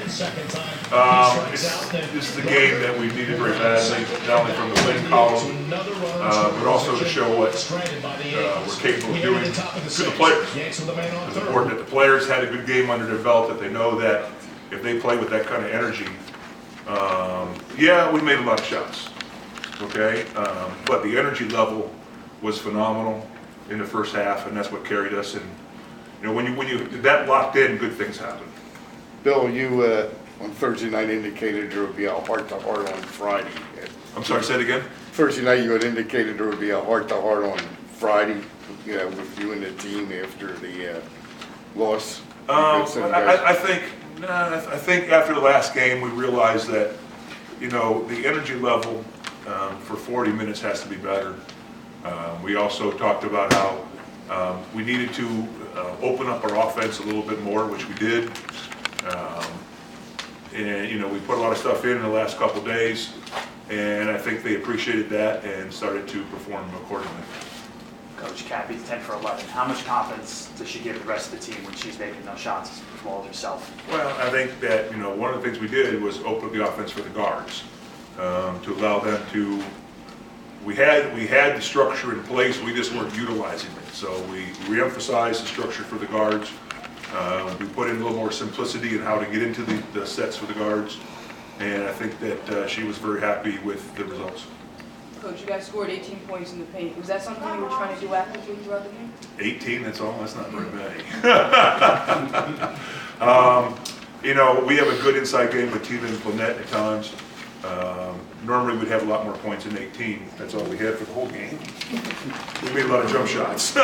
This is the game that we needed very badly, not only from the win column, but also to show what we're capable of doing to the players. It's important that the players had a good game under their belt, that they know that if they play with that kind of energy, yeah, we made a lot of shots, okay? But the energy level was phenomenal in the first half, and that's what carried us. And you know, when you that locked in, good things happen. Bill, you on Thursday night indicated there would be a heart-to-heart on Friday. I'm sorry, say it again? Thursday night you had indicated there would be a heart-to-heart on Friday, you know, with you and the team after the loss. I think after the last game we realized that, you know, the energy level for 40 minutes has to be better. We also talked about how we needed to open up our offense a little bit more, which we did. And you know, we put a lot of stuff in the last couple of days, and I think they appreciated that and started to perform accordingly. Coach, Cappy's 10 for 11. How much confidence does she give the rest of the team when she's making those shots as well as herself? Well, I think that, you know, one of the things we did was open up the offense for the guards to allow them to. We had the structure in place. We just weren't utilizing it. So we re-emphasized the structure for the guards. We put in a little more simplicity in how to get into the sets for the guards, and I think that she was very happy with the results. Coach, you guys scored 18 points in the paint. Was that something you were trying to do actively throughout the game? 18, that's not very many. You know, we have a good inside game with Tina and Lynette at times. Normally we'd have a lot more points in 18. That's all we had for the whole game. We made a lot of jump shots. We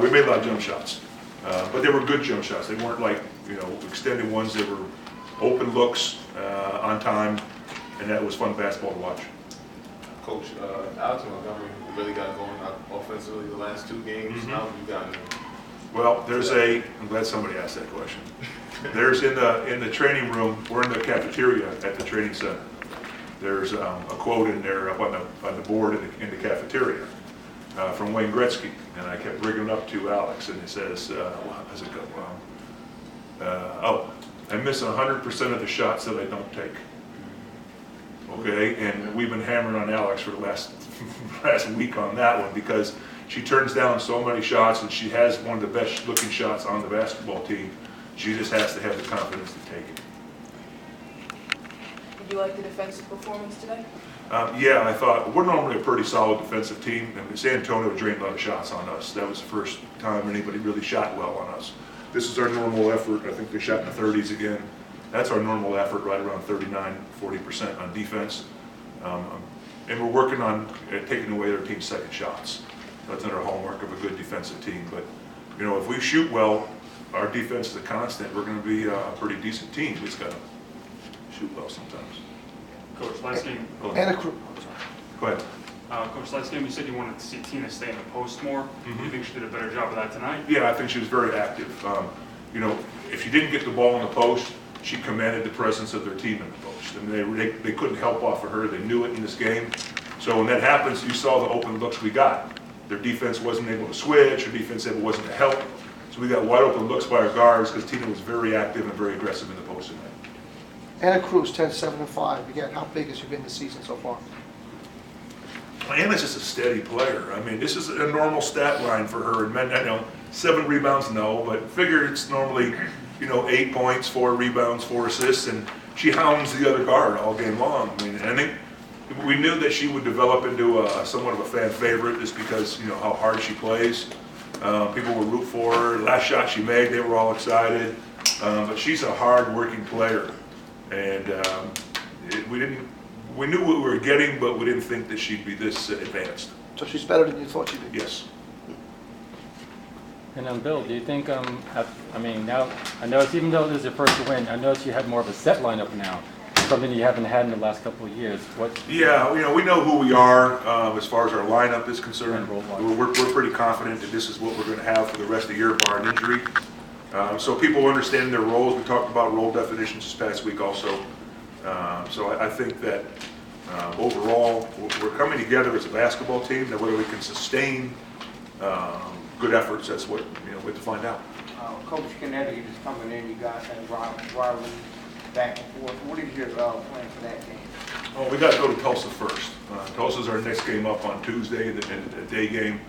made a lot of jump shots. But they were good jump shots. They weren't like, you know, extended ones. They were open looks on time, and that was fun basketball to watch. Coach, Alex Montgomery really got going offensively the last two games. Mm-hmm. How have you gotten him? Well, I'm glad somebody asked that question. There's in the training room, we're in the cafeteria at the training center. There's a quote in there up on the board in the cafeteria from Wayne Gretzky, and I kept bringing it up to Alex, and it says, how does it go? I miss 100% of the shots that I don't take. Okay, and we've been hammering on Alex for the last week on that one, because she turns down so many shots, and she has one of the best looking shots on the basketball team. She just has to have the confidence to take it. Did you like the defensive performance today? Yeah, I thought we're normally a pretty solid defensive team, and San Antonio drained a lot of shots on us. That was the first time anybody really shot well on us. This is our normal effort. I think they shot in the 30s again. That's our normal effort, right around 39–40% on defense. And we're working on taking away their team's second shots. That's another hallmark of a good defensive team. But you know, if we shoot well, our defense is a constant. We're going to be a pretty decent team. We just got to shoot well sometimes. Coach, last game. Go ahead. Coach, last game you said you wanted to see Tina stay in the post more. Mm-hmm. Do you think she did a better job of that tonight? Yeah, I think she was very active. You know, if she didn't get the ball in the post, she commanded the presence of their team in the post. And they couldn't help off of her. They knew it in this game. So when that happens, you saw the open looks we got. Their defense wasn't able to switch. Their defense wasn't to help. So we got wide open looks by our guards because Tina was very active and very aggressive in the post tonight. Anna Cruz, 10-7-5. Again, how big has she been this season so far? Anna's just a steady player. I mean, this is a normal stat line for her. And I know 7 rebounds, no, but figure it's normally, you know, 8 points, 4 rebounds, 4 assists, and she hounds the other guard all game long. I mean, I think we knew that she would develop into somewhat of a fan favorite just because, you know, how hard she plays. People would root for her. Last shot she made, they were all excited. But she's a hard-working player, and we knew what we were getting, but we didn't think that she'd be this advanced. So she's better than you thought she'd be? Yes. And Bill, do you think, I mean, now, I know even though this is your first win, I noticed you have more of a set lineup now, something you haven't had in the last couple of years. Yeah, you know, we know who we are as far as our lineup is concerned. We're pretty confident that this is what we're going to have for the rest of the year, bar an injury. So people understand their roles. We talked about role definitions this past week also. So I think that overall, we're coming together as a basketball team, that whether we can sustain good efforts, that's what, you know, we have to find out. Coach, Coach Connecticut is coming in, you guys have rivalry back and forth. What is your plan for that game? Oh, we got to go to Tulsa first. Tulsa's our next game up on Tuesday, the day game.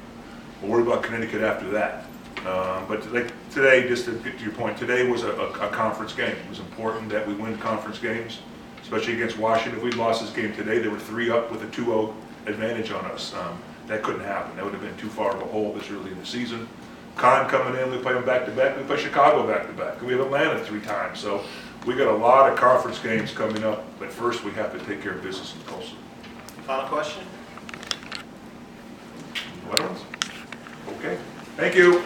We'll worry about Connecticut after that. But like today, just to get to your point, today was a conference game. It was important that we win conference games, especially against Washington. If we'd lost this game today, they were 3 up with a 2-0 advantage on us. That couldn't happen. That would have been too far of a hole this early in the season. Con coming in, we play them back-to-back. We play Chicago back-to-back. We have Atlanta 3 times. So we got a lot of conference games coming up, but first we have to take care of business in Tulsa. Final question? What else? Okay. Thank you.